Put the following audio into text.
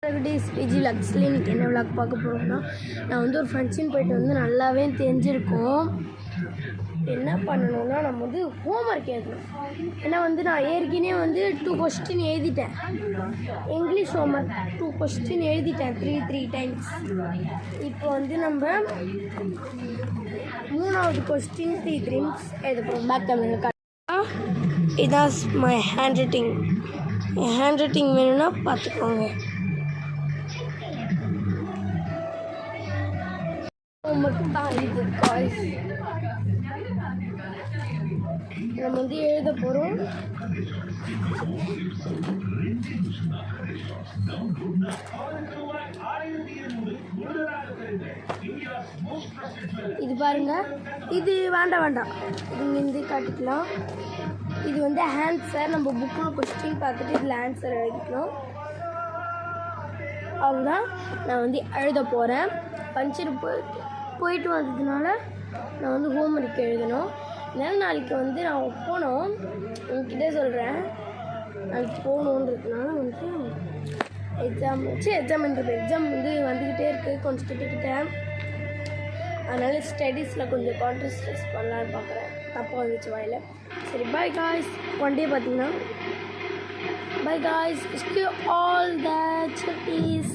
PG லக்ஸில் இன்றைக்கி என்ன vlog பார்க்க போகிறோம்னா, நான் வந்து ஒரு ஃபங்க்ஷன் போயிட்டு வந்து நல்லாவே தெரிஞ்சிருக்கோம். என்ன பண்ணணும்னா நம்ம வந்து ஹோம்ஒர்க் எழுதணும். ஏன்னா வந்து நான் ஏற்கனவே வந்து 2 கொஸ்டின் எழுதிட்டேன். இங்கிலீஷ் ஹோம்ஒர்க் 2 கொஸ்டின் எழுதிட்டேன் 3 டைம்ஸ். இப்போ வந்து நம்ம 3வது கொஸ்டின் 3 டைம்ஸ் எழுத போகிறோம். பேக் கேமரா இதான் my hand writing. N hand writing வேணும்னா பார்த்துக்கோங்க. மட்டும் தான் இது காய்ஸ் நம்ம வந்து எழுத போகிறோம். இது பாருங்க, இது வேண்டாம் இது இருந்து காட்டிக்கலாம். இது வந்து ஆன்சர். நம்ம புக்கில் கொஸ்டின் பார்த்துட்டு இதில் ஆன்சர் எழுதிக்கலாம். அவ்வளோதான், நான் வந்து எழுத போகிறேன். ஃபங்க்ஷன் போயிட்டு வந்ததுனால நான் வந்து ஹோம்ஒர்க் எழுதணும். இல்லைன்னா நாளைக்கு வந்து நான் போகணும். உங்ககிட்ட சொல்கிறேன், நாளைக்கு போகணுன்றதுனால வந்து எக்ஸாம் வந்து வந்துக்கிட்டே இருக்குது கொஞ்சம் கிட்ட. அதனால் ஸ்டடீஸில் கொஞ்சம் கான்சன்ட்ரேட் பண்ணலான்னு பார்க்குறேன். தப்பாக வந்துச்சு வாயில். சரி, பாய் காய்ஸ். ஒன் டே பார்த்தீங்கன்னா bye guys. All the Chutties.